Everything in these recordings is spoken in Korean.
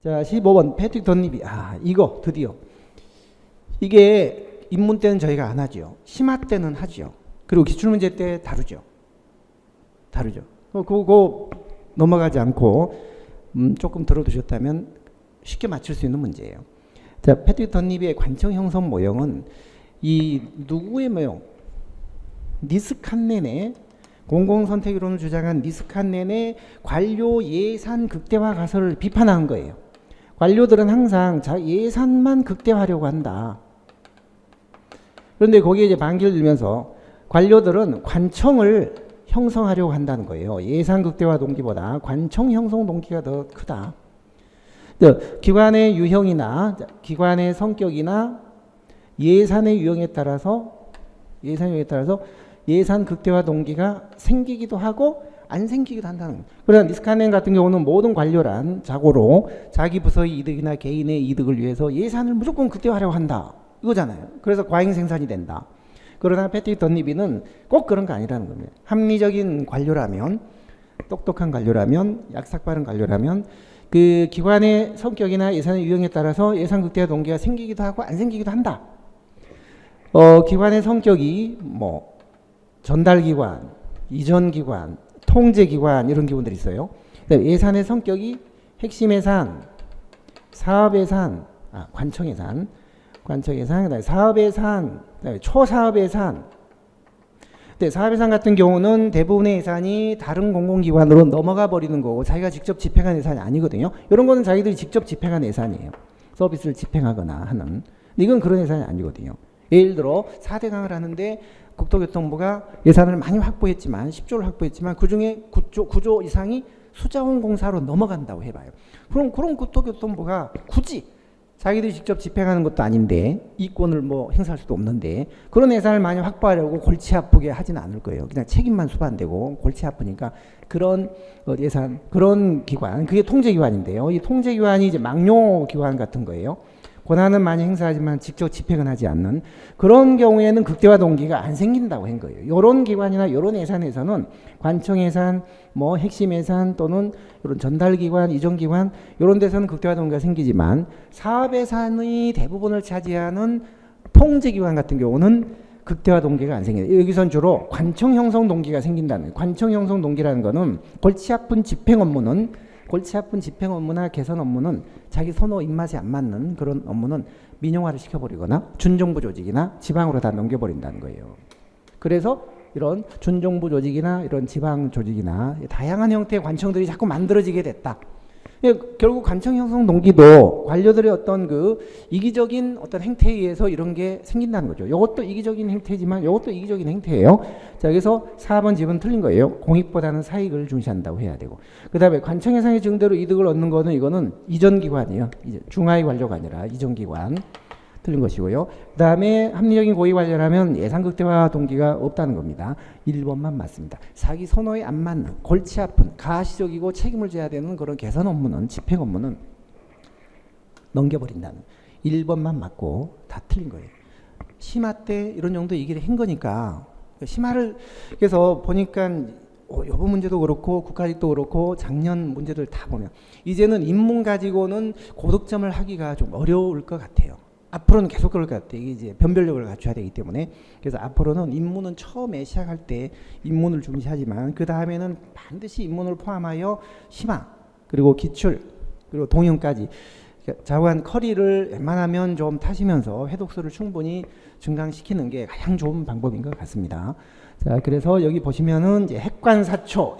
자, 15번 패트릭 덧립이. 이거 드디어. 이게 입문 때는 저희가 안 하죠. 심화 때는 하죠. 그리고 기출문제 때 다루죠. 그거 넘어가지 않고 조금 들어두셨다면 쉽게 맞출 수 있는 문제예요. 자, 패트릭 덧립의 관청 형성 모형은 이 누구의 모형? 니스칸넨의 공공선택이론을 주장한 니스칸넨의 관료 예산 극대화 가설을 비판한 거예요. 관료들은 항상 예산만 극대화하려고 한다. 그런데 거기에 이제 반기를 들면서 관료들은 관청을 형성하려고 한다는 거예요. 예산 극대화 동기보다 관청 형성 동기가 더 크다. 기관의 유형이나 기관의 성격이나 예산의 유형에 따라서 예산 극대화 동기가 생기기도 하고 안 생기기도 한다는 거예요. 그러나 니스칸넨 같은 경우는 모든 관료란 자고로 자기 부서의 이득이나 개인의 이득을 위해서 예산을 무조건 극대화하려고 한다. 이거잖아요. 그래서 과잉 생산이 된다. 그러나 패트릭 덧립이는 꼭 그런 거 아니라는 겁니다. 합리적인 관료라면, 똑똑한 관료라면, 약삭빠른 관료라면 그 기관의 성격이나 예산의 유형에 따라서 예산 극대화 동기가 생기기도 하고 안 생기기도 한다. 기관의 성격이 뭐 전달기관, 이전기관, 통제기관 이런 기관들이 있어요. 예산의 성격이 핵심예산, 사업예산, 관청예산, 그다음에 사업예산, 그다음에 초사업예산. 근데 사업예산 같은 경우는 대부분의 예산이 다른 공공기관으로 넘어가 버리는 거고 자기가 직접 집행한 예산이 아니거든요. 이런 거는 자기들이 직접 집행한 예산이에요. 서비스를 집행하거나 하는. 이건 그런 예산이 아니거든요. 예를 들어 4대 강을 하는데 국토교통부가 예산을 많이 확보했지만 10조를 확보했지만 그중에 9조 이상이 수자원공사로 넘어간다고 해봐요. 그럼 그런 국토교통부가 굳이 자기들이 직접 집행하는 것도 아닌데 이권을 뭐 행사할 수도 없는데 그런 예산을 많이 확보하려고 골치 아프게 하지는 않을 거예요. 그냥 책임만 수반되고 골치 아프니까 그런 예산, 그런 기관, 그게 통제기관인데요. 이 통제기관이 이제 망료기관 같은 거예요. 권한은 많이 행사하지만 직접 집행은 하지 않는 그런 경우에는 극대화 동기가 안 생긴다고 한 거예요. 이런 기관이나 이런 예산에서는 관청 예산, 뭐 핵심 예산 또는 이런 전달 기관, 이전 기관 이런 데서는 극대화 동기가 생기지만 사업 예산의 대부분을 차지하는 통제 기관 같은 경우는 극대화 동기가 안 생겨요. 여기선 주로 관청 형성 동기가 생긴다는 거예요. 관청 형성 동기라는 거는 골치 아픈 집행 업무나 개선 업무는 자기 선호 입맛에 안 맞는 그런 업무는 민영화를 시켜버리거나 준정부 조직이나 지방으로 다 넘겨버린다는 거예요. 그래서 이런 준정부 조직이나 이런 지방 조직이나 다양한 형태의 관청들이 자꾸 만들어지게 됐다. 결국 관청 형성 동기도 관료들의 어떤 그 이기적인 어떤 행태에 의해서 이런 게 생긴다는 거죠. 이것도 이기적인 행태지만 이것도 이기적인 행태예요. 자, 여기서 4번 집은 틀린 거예요. 공익보다는 사익을 중시한다고 해야 되고. 그 다음에 관청 예산의 증대로 이득을 얻는 거는 이거는 이전기관이에요. 중하위 관료가 아니라 이전기관. 틀린 것이고요. 그 다음에 합리적인 고위 관료라면 예산 극대화 동기가 없다는 겁니다. 1번만 맞습니다. 자기 선호에 안 맞는 골치 아픈 가시적이고 책임을 져야 되는 그런 개선 업무는 집행 업무는 넘겨버린다는 1번만 맞고 다 틀린 거예요. 심화 때 이런 정도 얘기를 한 거니까 심화를 그래서 보니까 요번 문제도 그렇고 국가직도 그렇고 작년 문제들 다 보면 이제는 인문 가지고는 고득점을 하기가 좀 어려울 것 같아요. 앞으로는 계속 그럴 것 같아요. 이게 이제 변별력을 갖춰야 되기 때문에. 그래서 앞으로는 인문은 처음에 시작할 때 인문을 중시하지만 그 다음에는 반드시 인문을 포함하여 심화 그리고 기출 그리고 동영까지 자우한 커리를 웬만하면 좀 타시면서 회독수를 충분히 증강시키는 게 가장 좋은 방법인 것 같습니다. 자, 그래서 여기 보시면은 이제 핵관사초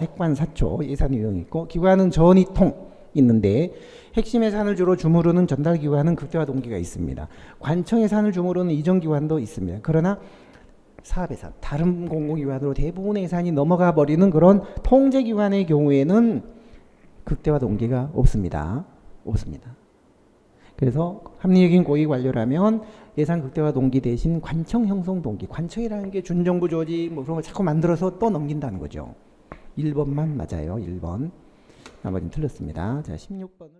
예산 유형이 있고 기관은 전이통 있는데 핵심 예산을 주로 주무르는 전달기관은 극대화 동기가 있습니다. 관청 예산을 주무르는 이전기관도 있습니다. 그러나 사업예산, 다른 공공기관으로 대부분의 예산이 넘어가 버리는 그런 통제기관의 경우에는 극대화 동기가 없습니다. 그래서 합리적인 고위 관료라면 예산 극대화 동기 대신 관청 형성 동기, 관청이라는 게 준정부 조직 뭐 그런 걸 자꾸 만들어서 또 넘긴다는 거죠. 1번만 맞아요. 1번. 나머지는 틀렸습니다. 자, 16번은